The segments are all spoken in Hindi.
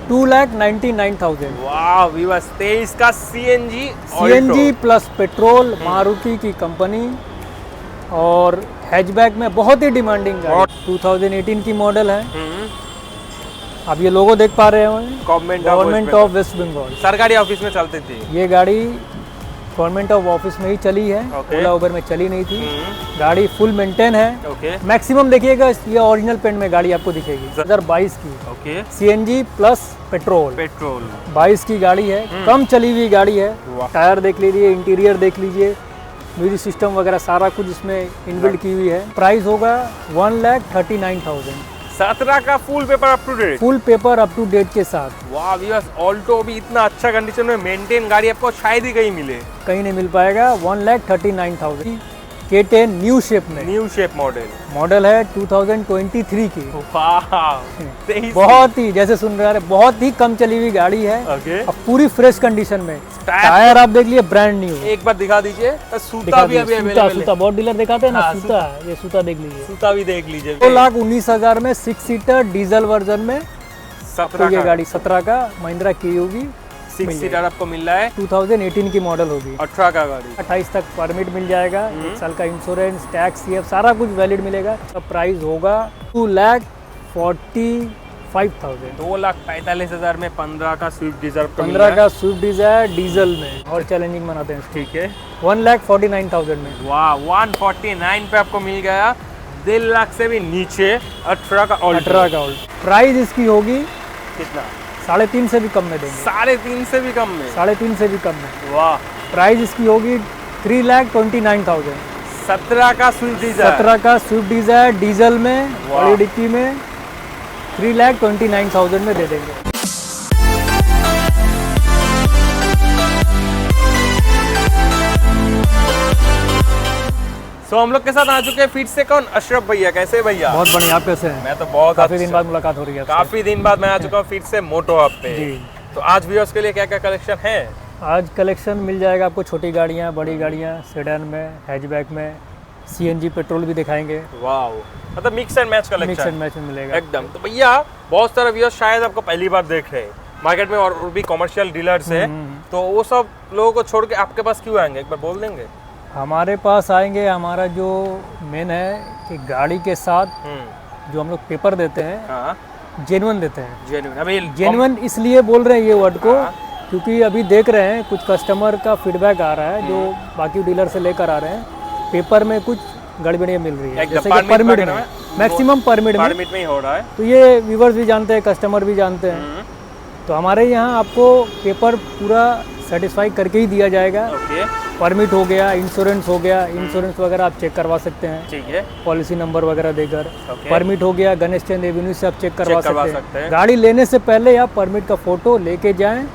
2,99,000। वाह वीवर्स, 23 का सीएनजी प्लस पेट्रोल, मारुति की कंपनी, और हैचबैक में बहुत ही डिमांडिंग गाड़ी। 2018 की मॉडल है। आप ये लोगो देख पा रहे हो, गवर्नमेंट ऑफ वेस्ट बंगाल, सरकारी ऑफिस में चलती थी ये गाड़ी। गवर्नमेंट ऑफ ऑफिस में ही चली है, ओला उबर में चली नहीं थी। गाड़ी फुल मेंटेन है। मैक्सिमम देखिएगा ये ओरिजिनल पेंट में गाड़ी आपको दिखेगी। 2022 की सीएनजी प्लस पेट्रोल 22 की गाड़ी है। कम चली हुई गाड़ी है। टायर देख लीजिए, इंटीरियर देख लीजिए, म्यूजिक सिस्टम वगैरह सारा कुछ इसमें इनबिल्ट की हुई है। प्राइस होगा 1,39,000। 17 का full paper up to date, full paper up to date के साथ। वाह व्यूअर्स, ऑल्टो भी इतना अच्छा कंडीशन में मेंटेन गाड़ी आपको शायद ही कहीं मिले, कहीं नहीं मिल पाएगा। 1,39,000। K10 न्यू शेप मॉडल है 2023 की। बहुत ही, जैसे सुन रहे हैं, बहुत ही कम चली हुई गाड़ी है। अब पूरी फ्रेश कंडीशन में। टायर आप देख लिए ब्रांड न्यू। एक बार दिखा दीजिए। सूता भी अभी अवेलेबल है। सूता बहुत डीलर दिखाते हैं ना। सूता, ये सूता देख लीजिए। सूता भी देख लीजिए। 2,19,000 में 6 सीटर डीजल वर्जन में 17 ये गाड़ी 17 का महिंद्रा की होगी। 6 सीटर आपको मिल रहा है। 2018 की मॉडल होगी। 18 का गाड़ी। 28 तक परमिट मिल जाएगा। 1 साल का इंश्योरेंस, टैक्स, सीएफ सारा कुछ वैलिड मिलेगा। प्राइस होगा 2,45,000। 2,45,000 में 15 का स्विफ्ट डिजायर, 15 का स्विफ्ट डिजायर डीजल में, और चैलेंजिंग बनाते हैं। ठीक है। 1,49,000 में। वाह, 149 पे आपको मिल गया। 1.5 लाख से भी नीचे 18 का ऑल्टो। प्राइस इसकी होगी कितना? 3.5 से भी कम में देंगे। 3.5 से भी कम में? 3.5 से भी कम में। वाह। प्राइस इसकी होगी 3,29,000। 17 का स्विफ्ट डिजायर। 17 का स्विफ्ट डिजायर डीजल में, बड़ी डिक्की में, 3,29,000 में दे देंगे। तो हम लोग के साथ आ चुके हैं फिर से कौन? अशरफ भैया। कैसे भैया? बहुत बढ़िया। आप कैसे हैं? मैं तो बहुत काफी दिन बाद मुलाकात हो रही है। काफी दिन बाद मैं आ चुका हूँ फिर से मोटो हब पे। तो आज व्यूअर्स के लिए क्या क्या कलेक्शन है? आज कलेक्शन मिल जाएगा आपको, छोटी गाड़ियाँ, बड़ी गाड़ियाँ, सेडान में, हैचबैक में, सीएनजी पेट्रोल भी दिखाएंगे। वाह, मतलब mix and match collection. Mix and match में मिलेगा एकदम। तो भैया बहुत सारे व्यूअर्स शायद आपको पहली बार देख रहे हैं मार्केट में, और भी कमर्शियल डीलर्स है, तो वो सब लोगों को छोड़ के आपके पास क्यों आएंगे? एक बार बोल देंगे। हमारे पास आएंगे, हमारा जो मेन है कि गाड़ी के साथ जो हम लोग पेपर देते हैं, जेन्युइन देते हैं। जेन्युइन इसलिए बोल रहे हैं ये वर्ड को, क्योंकि अभी देख रहे हैं कुछ कस्टमर का फीडबैक आ रहा है जो बाकी डीलर से लेकर आ रहे हैं, पेपर में कुछ गड़बड़ियाँ मिल रही है, जैसे कि परमिट में, मैक्सिमम परमिट में ही हो रहा है। तो ये व्यूवर्स भी जानते हैं, कस्टमर भी जानते हैं। तो हमारे यहाँ आपको पेपर पूरा सेटिस्फाई करके ही दिया जाएगा। परमिट हो गया, इंश्योरेंस हो गया, इंश्योरेंस वगैरह आप चेक करवा सकते हैं। ठीक है। पॉलिसी नंबर वगैरह देकर। परमिट हो गया, गणेश चंद एवेन्यू से आप चेक करवा सकते हैं। गाड़ी लेने से पहले आप परमिट का फोटो लेके जाएं,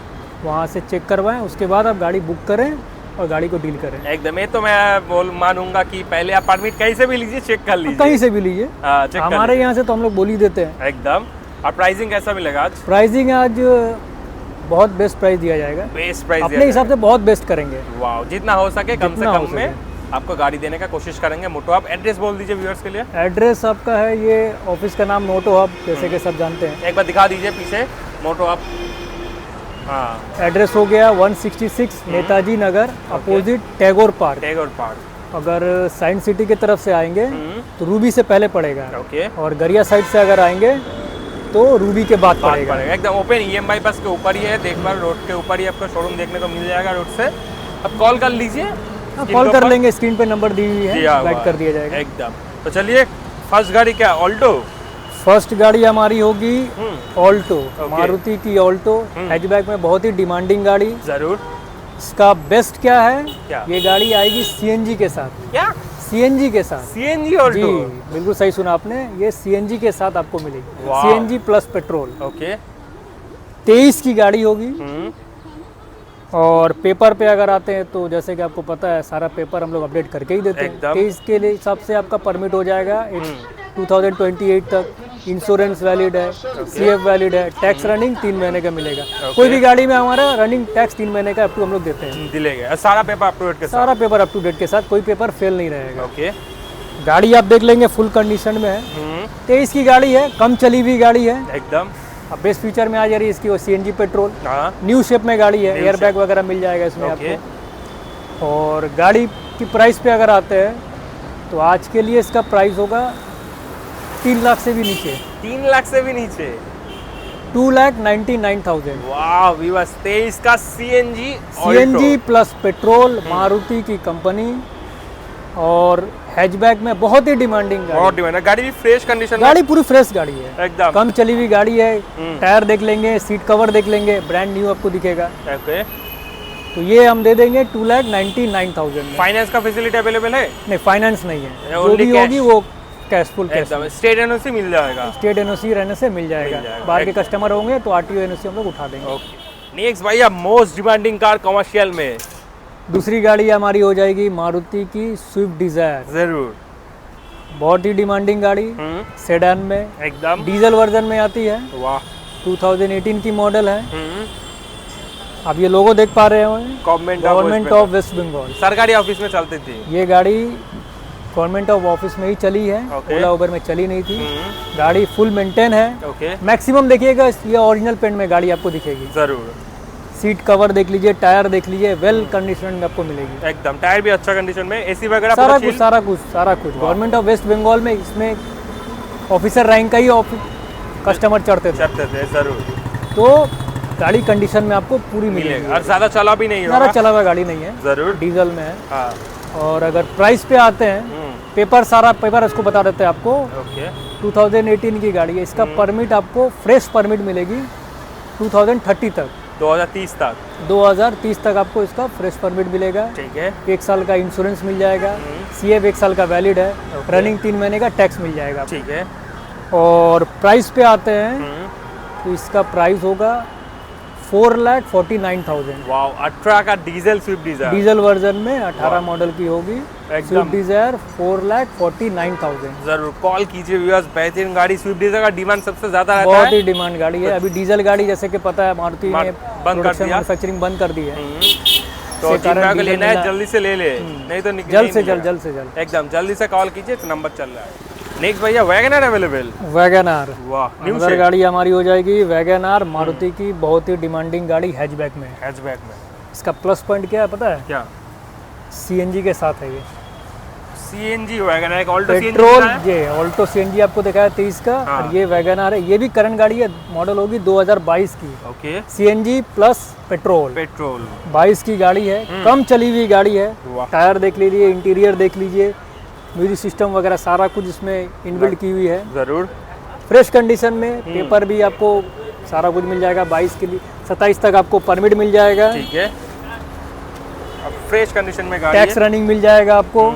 वहाँ से चेक करवाएं, उसके बाद आप गाड़ी बुक करें और गाड़ी को डील करें। एकदम। ये तो मैं मानूंगा कि पहले आप परमिट कहीं से भी लीजिए, चेक कर लीजिए, कहीं से भी लीजिए। हमारे यहाँ से तो हम लोग बोल ही देते हैं। एकदम। और प्राइसिंग कैसा मिलेगा आज? प्राइसिंग आज बहुत बेस्ट प्राइस दिया जाएगा। बेस्ट प्राइस अपने हिसाब से बहुत बेस्ट करेंगे। वाह, जितना हो सके कम से कम में आपको गाड़ी देने का कोशिश करेंगे। मोटो हब, एड्रेस बोल दीजिए व्यूअर्स के लिए। एड्रेस आपका है, ये ऑफिस का नाम मोटो हब, जैसे कि सब जानते हैं। एक बार दिखा दीजिए पीछे मोटो हब। हाँ, एड्रेस हो गया 166 नेताजी नगर, अपोजिट टैगोर पार्क। अगर साइंस सिटी की तरफ से आएंगे तो रूबी से पहले पड़ेगा। और गरिया साइड से अगर आएंगे तो रूबी के बाद पड़ेगा। एकदम ओपन EMI बस के ऊपर ही है, देखभाल रोड के ऊपर ही आपको शोरूम देखने को मिल जाएगा रोड से। अब कॉल कर लीजिए, कॉल कर लेंगे, स्क्रीन पे नंबर दी हुई है, गाइड कर दिया जाएगा। एकदम। तो चलिए, फर्स्ट गाड़ी क्या? ऑल्टो। फर्स्ट गाड़ी हमारी होगी ऑल्टो, मारुति की ऑल्टो। हैचबैक में बहुत ही डिमांडिंग गाड़ी। जरूर। इसका बेस्ट क्या है? ये गाड़ी आएगी सीएनजी के साथ। क्या? सीएनजी के साथ। CNG Alto? जी, बिल्कुल सही सुना आपने, ये सीएनजी के साथ आपको मिलेगी। CNG plus petrol. ओके। 23 की गाड़ी होगी। और पेपर पे अगर आते हैं तो जैसे कि आपको पता है, सारा पेपर हम लोग अपडेट करके ही देते हैं। 23 के लिए हिसाब से आपका परमिट हो जाएगा 2028 तक। इंश्योरेंस वैलिड है, सीएफ वैलिड है, टैक्स रनिंग 3 महीने का मिलेगा। कोई भी गाड़ी में हमारा रनिंग टैक्स 3 महीने का हम लोग देते हैं। दिलेगा सारा पेपर अप टू डेट के साथ। सारा पेपर अप टू डेट के साथ, कोई पेपर फेल नहीं रहेगा। ओके। गाड़ी आप देख लेंगे, फुल कंडीशन में है। 23 की गाड़ी है, कम चली हुई गाड़ी है। एकदम। अब बेस्ट फीचर में आ जा रही है इसकी वो CNG पेट्रोल, हाँ न्यू शेप में गाड़ी है, New एयर बैग वगैरह मिल जाएगा इसमें ओके। आपको। और गाड़ी की प्राइस पे अगर आते हैं तो आज के लिए इसका प्राइस होगा 3 लाख से भी नीचे, 3 लाख से भी नीचे। 2,99,000। वाह वीवर्स, 23 का CNG CNG plus petrol, Maruti की कंपनी, और हैचबैक में बहुत ही डिमांडिंग गाड़ी। बहुत डिमांड है। गाड़ी भी फ्रेश कंडीशन में, गाड़ी पूरी फ्रेश गाड़ी है, एकदम कम चली हुई गाड़ी है। टायर देख लेंगे, सीट कवर देख लेंगे, ब्रांड न्यू आपको दिखेगा। ओके। तो ये हम दे देंगे 2,99,000 में। फाइनेंस का फैसिलिटी अवेलेबल है? नहीं, फाइनेंस नहीं है, जो Only भी cash? होगी वो कैश, फुल कैश। एकदम स्टेट एनओसी मिल जाएगा। स्टेट एनओसी रहने से मिल जाएगा। जाएगा। बाहर के कस्टमर होंगे तो RTO एनओसी हम लोग उठा देंगे। ओके। नेक्स्ट भैया, मोस्ट डिमांडिंग कार कमर्शियल में दूसरी गाड़ी हमारी हो जाएगी मारुति की स्विफ्ट डिजायर। जरूर। बहुत ही डिमांडिंग गाड़ी, सेडान में, एकदम डीजल वर्जन में आती है। वाह। 2018 की मॉडल है। अब ये लोगो देख पा रहे होंगे, गवर्नमेंट ऑफ वेस्ट बंगाल, सरकारी ऑफिस में चलती थी ये गाड़ी। गवर्नमेंट ऑफ ऑफिस में ही चली है, ओला उबर में चली नहीं थी। गाड़ी फुल मेंटेन है। ओके। मैक्सिमम देखिएगा ये ओरिजिनल पेंट में गाड़ी आपको दिखेगी। जरूर। सीट कवर देख लीजिए, टायर देख लीजिए, वेल कंडीशन में आपको मिलेगी। एकदम टायर भी अच्छा कंडीशन में, एसी वगैरह सारा कुछ गवर्नमेंट ऑफ वेस्ट बंगाल में। इसमें ऑफिसर रैंक का ही कस्टमर चढ़ते थे। जरूर। तो गाड़ी कंडीशन में आपको पूरी मिलेगी और ज्यादा चला भी नहीं होगा। ज़्यादा चला हुआ गाड़ी नहीं है, जरूर डीजल में है। हाँ। और अगर प्राइस पे आते हैं, पेपर सारा पेपर इसको बता देते हैं आपको। ओके। 2018 की गाड़ी है, इसका परमिट आपको फ्रेश परमिट मिलेगी 2030 तक, 2030 तक। 2030 तक आपको इसका फ्रेश परमिट मिलेगा। ठीक है। 1 साल का इंश्योरेंस मिल जाएगा, CF 1 साल का वैलिड है, रनिंग 3 महीने का टैक्स मिल जाएगा। ठीक है। और प्राइस पे आते हैं तो इसका प्राइस होगा 4,49,000। वाओ, 18 का diesel Swift Dzire, diesel version में 18 मॉडल की होगी एकदम। Swift Dzire 4,49,000। जरूर कॉल कीजिए व्यूअर्स। बेहतरीन गाड़ी, स्विफ्ट डिजायर का डिमांड सबसे ज्यादा रहता बहुत है। ही डिमांड गाड़ी है। अभी डीजल गाड़ी जैसे कि पता है मारुति ने बंद कर प्रोडक्शन दिया। मैन्युफैक्चरिंग बंद कर दी है। तो इसके कारण जितना को डीजल लेना है मिलना- जल्दी से ले ले, नहीं तो निकल जल्द से जल्द एकदम जल्दी से कॉल कीजिए, तो नंबर चल रहा है। नेक्स्ट भैया, वैगनर अवेलेबल। वैगनआर, वाह, न्यू अंदर गाड़ी हमारी हो जाएगी वैगनआर, मारुति की बहुत ही डिमांडिंग गाड़ी हैचबैक में। हैचबैक में इसका प्लस पॉइंट क्या है पता है? क्या? CNG के साथ है ये। CNG वैगनर, एक ऑल्टो पेट्रोल, ये ऑल्टो CNG आपको दिखाया 23 का। हाँ। और ये वैगनआर है, ये भी करंट गाड़ी है, मॉडल होगी 2022 की। ओके। CNG प्लस पेट्रोल, 22 की गाड़ी है, कम चली हुई गाड़ी है। वाह। टायर देख लीजिए, इंटीरियर देख लीजिए, म्यूजिक सिस्टम वगैरह सारा कुछ इसमें इनबिल्ट की हुई है। जरूर। फ्रेश कंडीशन में, पेपर भी आपको सारा कुछ मिल जाएगा। 22 के लिए 27 तक आपको परमिट मिल जाएगा। ठीक है। अब फ्रेश कंडीशन में गाड़ी टैक्स है। रनिंग मिल जाएगा आपको,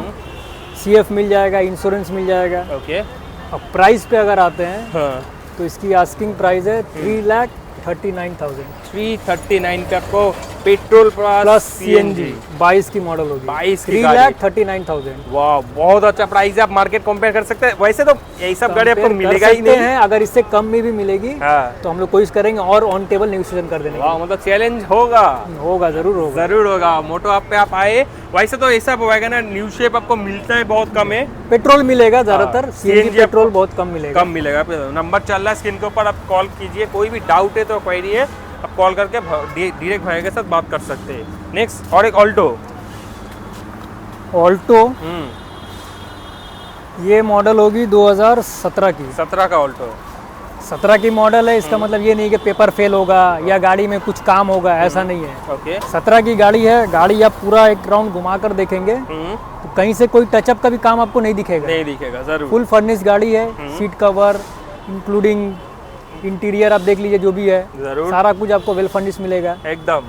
CF मिल जाएगा, इंश्योरेंस मिल जाएगा। ओके। अब प्राइस पे अगर आते हैं हाँ। तो इसकी आस्किंग प्राइस है 3,39,000 339 का आपको पेट्रोल प्लस CNG 22 की मॉडल होगी। 22 की गाड़ी। 3,39,000। वाह, बहुत अच्छा प्राइस है। आप मार्केट कंपेयर कर सकते हैं। वैसे तो यही सब गाड़ी आपको मिलेगा ही नहीं है, अगर इससे कम में भी मिलेगी हाँ। तो हम लोग कोशिश करेंगे और ऑन टेबल नेगोशिएशन कर देने वाह, मतलब चैलेंज होगा। होगा, जरूर होगा। जरूर होगा। मोटो आप पे आप आए। वैसे तो ऐसा वैगनर न्यू शेप आपको मिलता है, बहुत कम है। पेट्रोल मिलेगा ज्यादातर, हाँ। CNG CNG पेट्रोल बहुत कम मिलेगा। कम मिलेगा। नंबर चल रहा है स्क्रीन के ऊपर, आप कॉल कीजिए। कोई भी डाउट है तो क्वेरी है, आप कॉल करके डायरेक्ट भाई के साथ बात कर सकते हैं। नेक्स्ट, और एक ऑल्टो। ऑल्टो ये मॉडल होगी 2017 की। 17 का ऑल्टो। 17 की मॉडल है, इसका मतलब ये नहीं कि पेपर फेल होगा या गाड़ी में कुछ काम होगा, ऐसा नहीं है। ओके। 17 की गाड़ी है। गाड़ी आप पूरा एक राउंड घुमा कर देखेंगे तो कहीं से कोई टचअप का भी काम आपको नहीं दिखेगा। नहीं दिखेगा। जरूर। फुल फर्निश गाड़ी है, सीट कवर इंक्लूडिंग इंटीरियर आप देख लीजिए जो भी है, जरूर। सारा कुछ आपको वेल फर्निश मिलेगा। एकदम।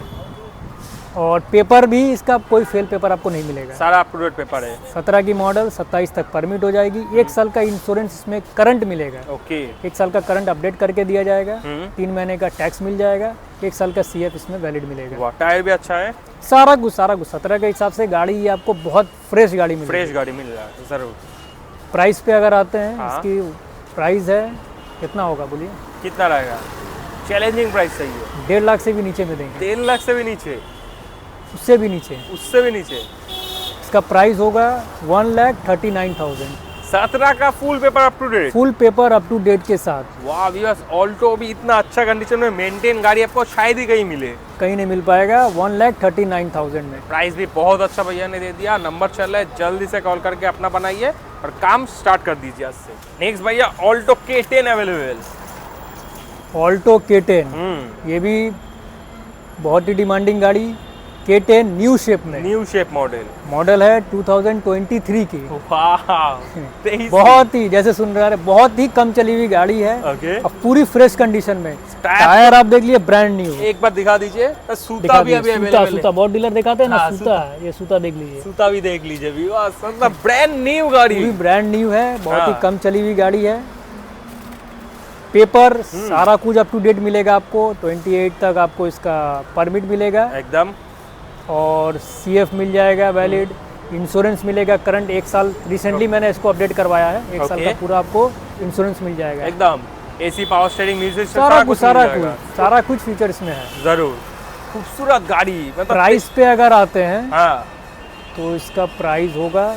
और पेपर भी इसका कोई फेल पेपर आपको नहीं मिलेगा। सारा अप टू डेट पेपर है। 17 की मॉडल, 27 तक परमिट हो जाएगी। 1 साल का इंश्योरेंस इसमें करंट मिलेगा। ओके। 1 साल का करंट अपडेट करके दिया जाएगा। 3 महीने का टैक्स मिल जाएगा। 1 साल का CF इसमें वैलिड मिलेगा। वाह, टायर भी अच्छा है। सारा कुछ 17 के हिसाब से गाड़ी ये आपको बहुत फ्रेश गाड़ी मिलेगी। फ्रेश गाड़ी मिल रहा है। जरूर। प्राइस पे अगर आते हैं, हाँ। इसकी प्राइस है कितना होगा बोलिए? कितना रहेगा? चैलेंजिंग प्राइस चाहिए। 1.5 लाख से भी नीचे में देंगे। 3 लाख से भी नीचे? उससे भी नीचे। उससे भी नीचे? इसका प्राइस होगा 1,39,000। 17 का full paper up to date, full paper up to date के साथ। वाह व्यूअर्स, ऑल्टो भी इतना अच्छा कंडीशन में मेंटेन गाड़ी आपको शायद ही कहीं मिले, कहीं नहीं मिल पाएगा। 1,39,000 में। प्राइस भी बहुत अच्छा भैया ने दे दिया। नंबर चल रहा है, जल्दी से कॉल करके अपना बनाइए और काम स्टार्ट कर दीजिए आज से। नेक्स्ट भैया Alto K10 available. Alto K10 ये भी बहुत ही डिमांडिंग गाड़ी। K10 न्यू शेप में, न्यू शेप मॉडल है 2023 की। वाह, बहुत ही, जैसे सुन रहे हैं, बहुत ही कम चली हुई गाड़ी है। ओके, और पूरी फ्रेश कंडीशन में। टायर आप देख लिए ब्रांड न्यू। एक बार दिखा दीजिए। सूता भी अभी अवेलेबल है। सूता बहुत डीलर दिखाते हैं ना। हाँ, सूता ये सूता देख लीजिए, सूता भी देख लीजिए भी। वाह, ब्रांड न्यू गाड़ी, पूरी ब्रांड न्यू है। बहुत ही हाँ। कम चली हुई गाड़ी है। पेपर सारा कुछ अप टू डेट मिलेगा आपको। 28 तक आपको इसका परमिट मिलेगा एकदम, और CF मिल जाएगा वैलिड। इंश्योरेंस मिलेगा करंट 1 साल। रिसेंटली मैंने इसको अपडेट करवाया है। 1 साल का पूरा आपको इंश्योरेंस मिल जाएगा एकदम। AC पावर स्टीयरिंग, म्यूजिक, सारा कुछ फीचर इसमें है। जरूर, खूबसूरत गाड़ी। मतलब प्राइस पे अगर आते हैं, हाँ, तो इसका प्राइस होगा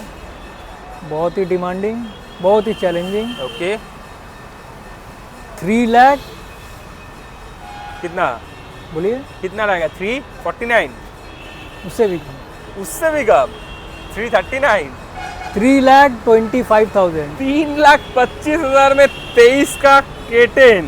बहुत ही डिमांडिंग, बहुत ही चैलेंजिंग। ओके, 3 लाख, कितना बोलिए, कितना रहेगा? 349, उससे भी कम 339, 3,25,000। 3,25,000 में 23 का K10।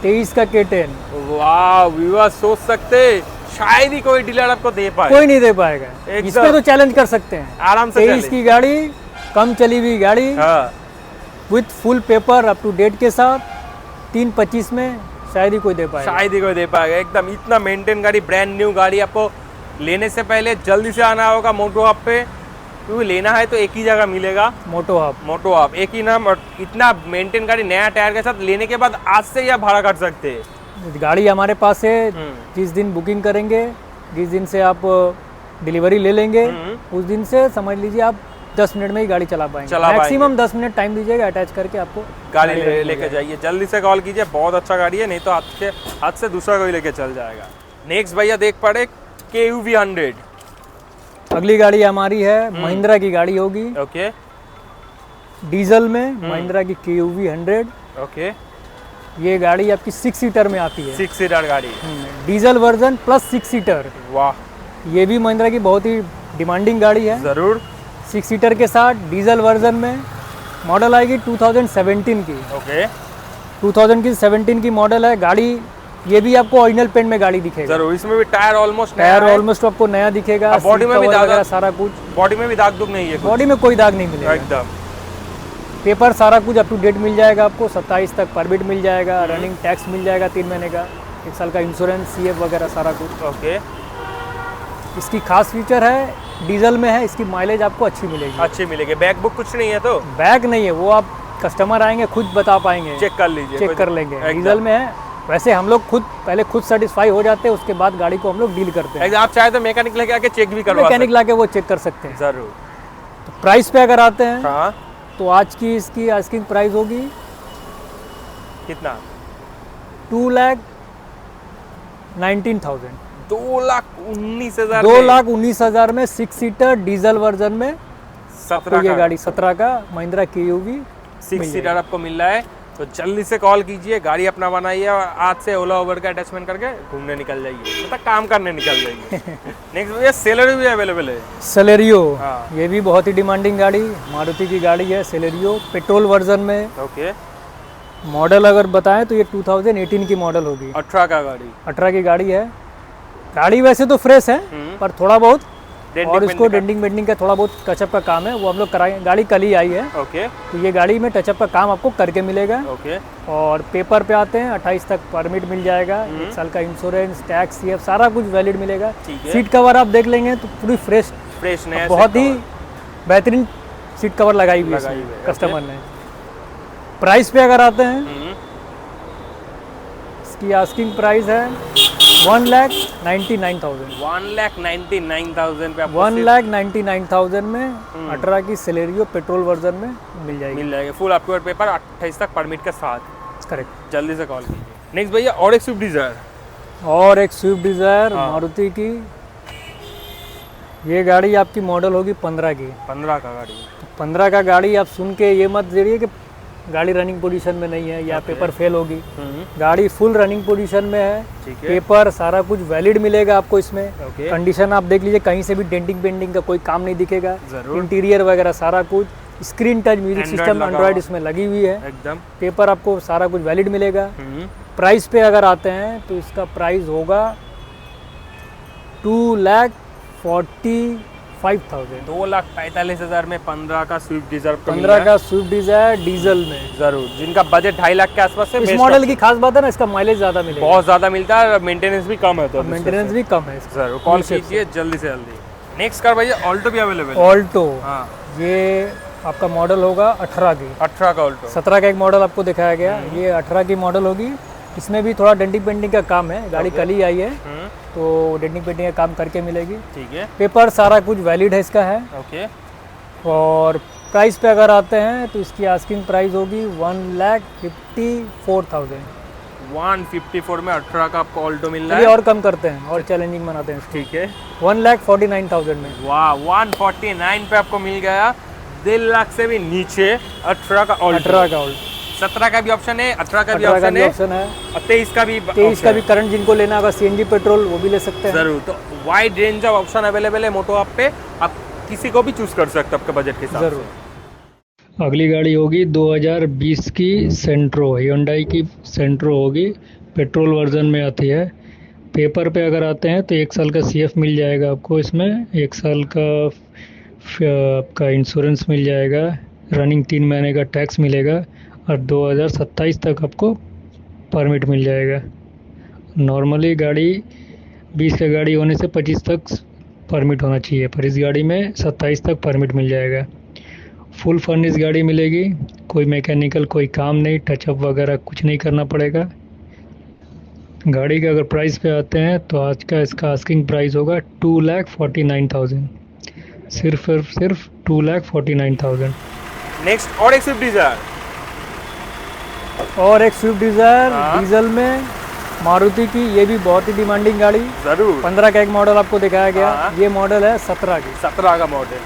23 का K10 वाह व्यूअर, सोच सकते शायद ही कोई डीलर आपको दे पाए। कोई नहीं दे पाएगा। एकदम। इसमें तो चैलेंज कर सकते हैं आराम से। 23 की गाड़ी, कम चली हुई गाड़ी, हाँ, with full paper up to date के साथ 3,25 में शायद ही कोई दे पाएगा। एकदम। इतना मेंटेन गाड़ी, ब्रांड न्यू गाड़ी। आपको लेने से पहले जल्दी से आना होगा मोटो हब पे, क्योंकि लेना है तो एक ही जगह मिलेगा, मोटो हब एक ही नाम। और इतना मेंटेन गाड़ी नया टायर के साथ लेने के बाद आज से या भाड़ा कर सकते हैं। गाड़ी हमारे पास है। जिस दिन बुकिंग करेंगे, जिस दिन से आप डिलीवरी ले लेंगे, उस दिन से समझ लीजिए आप 10 मिनट में ही गाड़ी चला पाएंगे। मैक्सिमम 10 मिनट टाइम दीजिएगा, अटैच करके आपको गाड़ी लेके जाइए। जल्दी से कॉल कीजिए, बहुत अच्छा गाड़ी है, नहीं तो हाथ से दूसरा कोई लेके चल जाएगा। नेक्स्ट भैया देख पड़े KUV 100। अगली गाड़ी हमारी है, महिंद्रा की गाड़ी होगी। ओके, डीजल में महिंद्रा की KUV 100। ओके, ये गाड़ी आपकी 6 सीटर में आती है। 6 सीटर गाड़ी, डीजल वर्जन प्लस 6 सीटर। वाह, ये भी महिंद्रा की बहुत ही डिमांडिंग गाड़ी है। जरूर। 6 सीटर के साथ डीजल वर्जन में मॉडल आएगी 2017 की। ओके, 2017 की मॉडल है गाड़ी। ये भी आपको ओरिजिनल पेंट में गाड़ी दिखेगा। जरूर। इसमें भी टायर ऑलमोस्ट आपको नया दिखेगा। बॉडी में भी दाग, सारा कुछ, बॉडी में भी दाग दुग नहीं है, बॉडी में कोई दाग नहीं मिलेगा एकदम। पेपर सारा कुछ अप टू डेट मिल जाएगा आपको। 27 तक परमिट मिल जाएगा, रनिंग टैक्स मिल जाएगा 3 महीने का, 1 साल का इंश्योरेंस, CF वगैरह सारा कुछ। ओके, इसकी खास फीचर है, डीजल में है, इसकी माइलेज आपको अच्छी मिलेगी। बैक बुक कुछ नहीं है तो? बैक नहीं है, वो आप कस्टमर आएंगे खुद बता पाएंगे, चेक कर लीजिए, चेक कर लेंगे। डीजल में है। वैसे हम लोग पहले खुद सेटिस्फाई हो जाते हैं, उसके बाद गाड़ी को हम लोग डील करते हैं। आप चाहे तो मैकेनिक लेके आके चेक भी करवा सकते हैं। मैकेनिक लाके वो चेक कर सकते हैं। जरूर। तो प्राइस पे अगर आते हैं, हाँ, तो आज की इसकी आस्किंग प्राइस होगी कितना? 2,19,000। 2,19,000। 2,19,000 में 6 सीटर डीजल वर्जन में 17 ये गाड़ी 17 का महिंद्रा KUV 6 सीटर आपको मिल रहा है। तो जल्दी से कॉल कीजिए, गाड़ी अपना बनाइए और आज से ओला उबर का अटैचमेंट करके घूमने निकल जाइए, मतलब काम करने निकल जाइए। नेक्स्ट भैया सेलेरियो भी अवेलेबल है। सेलेरियो, हाँ। ये भी बहुत ही डिमांडिंग गाड़ी, मारुति की गाड़ी है सेलेरियो, पेट्रोल वर्जन में। ओके, मॉडल अगर बताएं तो ये 2018 की मॉडल होगी। 18 का गाड़ी, 18 की गाड़ी है। गाड़ी वैसे तो फ्रेश है, पर थोड़ा बहुत और इसको डेंटिंग बेंडिंग का थोड़ा बहुत टचअप का काम है, वो हम लोग कराएंगे। गाड़ी कल ही आई है। ओके, तो ये गाड़ी में टचअप का काम आपको करके मिलेगा। ओके, और पेपर पे आते हैं, 28 तक परमिट मिल जाएगा, 1 साल का इंश्योरेंस, टैक्स, CF सारा कुछ वैलिड मिलेगा। सीट कवर आप देख लेंगे तो पूरी फ्रेश नया, बहुत ही बेहतरीन सीट कवर लगाई हुई है कस्टमर ने। प्राइस पे अगर आते हैं, इसकी आस्किंग प्राइस है 1,99,000। 1,99,000 पे 1,99,000 में 18 की सेलेरियो पेट्रोल वर्जन में मिल जाएगी। फुल आपके पेपर 28 तक परमिट के साथ। करेक्ट। जल्दी से कॉल कीजिए। नेक्स्ट भैया और एक स्विफ्ट डिजायर, मारुति की ये गाड़ी आपकी मॉडल होगी 15 की। 15 का गाड़ी। तो 15 का गाड़ी आप सुन के ये मत जरिए कि गाड़ी रनिंग पोजीशन में नहीं है या पेपर फेल होगी। गाड़ी फुल रनिंग पोजीशन में है, पेपर सारा कुछ वैलिड मिलेगा आपको इसमें। कंडीशन आप देख लीजिए, कहीं से भी डेंटिंग पेंटिंग का कोई काम नहीं दिखेगा। इंटीरियर वगैरह सारा कुछ, screen touch music system Android इसमें लगी हुई है एकदम। पेपर आपको सारा कुछ वैलिड मिलेगा। प्राइस पे अगर आते हैं तो इसका प्राइस होगा 2,45,000। 2,45,000 में 15 का स्विफ्ट डिजायर। 15 का स्विफ्ट डिजायर डीजल में। जरूर, जिनका बजट 2.5 लाख के आसपास है। इस मॉडल की खास बात है ना, इसका माइलेज ज्यादा मिलेगा, बहुत ज्यादा मिलता है, मेंटेनेंस भी कम है। तो मेंटेनेंस भी कम है। जरूर कॉल कीजिए जल्दी से जल्दी। नेक्स्ट कार भैया ऑल्टो भी अवेलेबल है। ऑल्टो, हाँ, ये आपका मॉडल होगा 18 की। 18 का ऑल्टो। 17 का एक मॉडल आपको दिखाया गया, ये 18 की मॉडल होगी। इसमें भी थोड़ा डेंटिंग पेंटिंग का काम है, गाड़ी कल ही आई है तो डेंटिंग पेंटिंग का काम करके मिलेगी। ठीक है। पेपर सारा कुछ वैलिड है इसका है। ओके। और प्राइस पे अगर आते हैं तो इसकी आस्किंग प्राइस होगी 1,54,000। 154 में 18 का आपको ऑल्टो मिल रहा है। और कम करते हैं और चैलेंजिंग बनाते हैं। ठीक है। 1,49,000 में। वाह, 149 पे आपको मिल गया। 1.5 लाख से भी नीचे 18 का ऑल्टो। 18 का ऑल्टो। 17 का भी ऑप्शन है, 18 का भी ऑप्शन है, और 23 का भी। 23 का भी करंट जिनको लेना होगा सीएनजी पेट्रोल वो भी ले सकते हैं। जरूर, तो wide range of option available है मोटो आप पे, आप किसी को भी चूज कर सकते हैं आपके बजट के हिसाब से। जरूर। अगली गाड़ी होगी 2020 की सेंट्रो, Hyundai की सेंट्रो होगी, पेट्रोल वर्जन में आती है। पेपर पे अगर आते हैं तो 1 साल का CF मिल जाएगा आपको इसमें, 1 साल का आपका इंश्योरेंस मिल जाएगा, रनिंग 3 महीने का टैक्स मिलेगा और 2027 तक आपको परमिट मिल जाएगा। नॉर्मली गाड़ी 20 का गाड़ी होने से 25 तक परमिट होना चाहिए, पर इस गाड़ी में 27 तक परमिट मिल जाएगा। फुल फर्निश गाड़ी मिलेगी, कोई मैकेनिकल कोई काम नहीं, टचअप वगैरह कुछ नहीं करना पड़ेगा। गाड़ी का अगर प्राइस पे आते हैं तो आज का इसका आस्किंग प्राइस होगा 2,49,000, सिर्फ 2,49,000। नेक्स्ट और एक स्विफ्ट डिजायर। और एक स्विफ्ट डिजायर डीजल में मारुति की, ये भी बहुत ही डिमांडिंग गाड़ी। जरूर। 15 का एक मॉडल आपको दिखाया गया, ये मॉडल है 17 की। 17 का मॉडल।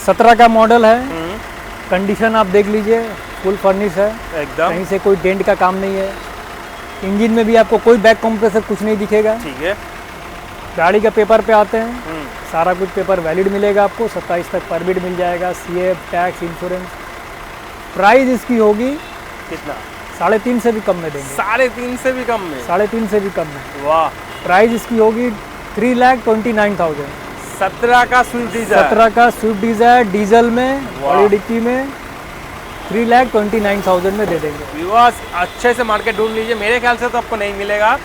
17 का मॉडल है। कंडीशन आप देख लीजिए, फुल फर्निश है एकदम, कहीं से कोई डेंट का काम नहीं है। इंजन में भी आपको कोई बैक कंप्रेसर कुछ नहीं दिखेगा। ठीक है। गाड़ी का पेपर पे आते हैं, सारा कुछ पेपर वैलिड मिलेगा आपको, 27 तक परमिट मिल जाएगा, CF टैक्स इंश्योरेंस। प्राइस इसकी होगी कितना? 3.5 से भी कम में देंगे। 3.5 से भी कम में? 3.5 से भी कम में। वाह। प्राइस इसकी होगी 3,29,000। 17 का स्विफ्ट डिजायर। 17 का स्विफ्ट डिजायर डीजल में, बड़ी डिक्की में, 3,29,000 में दे देंगे। व्यूअर्स, अच्छे से मार्केट ढूंढ लीजिए, मेरे ख्याल से तो आपको नहीं मिलेगा।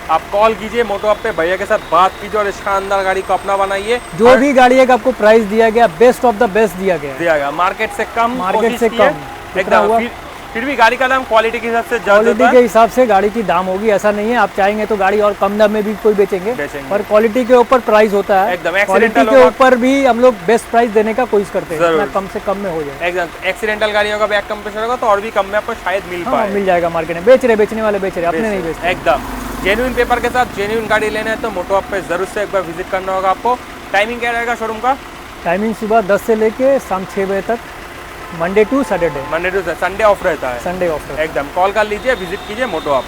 आप कॉल कीजिए मोटो आप पे, भैया के साथ बात कीजिए और शानदार गाड़ी को अपना बनाइए। जो भी गाड़ी है आपको प्राइस दिया गया, बेस्ट ऑफ द बेस्ट दिया गया, मार्केट से कम, मार्केट से कम एकदम। फिर भी गाड़ी का दाम क्वालिटी के हिसाब से, क्वालिटी के हिसाब से गाड़ी की दाम होगी। ऐसा नहीं है आप चाहेंगे तो गाड़ी और कम दाम में भी कोई बेचेंगे, पर क्वालिटी के ऊपर प्राइस होता है। एकदम। क्वालिटी के ऊपर भी हम लोग बेस्ट प्राइस देने का कोशिश करते हैं, जितना कम से कम में हो जाए। एकदम। एक्सीडेंटल गाड़ी होगा, बैक कंप्रेसर होगा तो और भी कम में आपको शायद मिल पाए। मिल जाएगा मार्केट में, बेचने वाले बेच रहे, अपने नहीं बेचते। एकदम जेन्युइन पेपर के साथ जेन्युइन गाड़ी लेना है तो मोटो आप पे जरूर से एक बार विजिट करना होगा आपको। टाइमिंग क्या रहेगा शोरूम का? टाइमिंग सुबह 10 से लेके शाम 6 बजे तक, Monday to Saturday. Monday to Sunday off रहता है। संडे ऑफ रहता है। एकदम। कॉल कर लीजिए, विजिट कीजिए मोटो आप।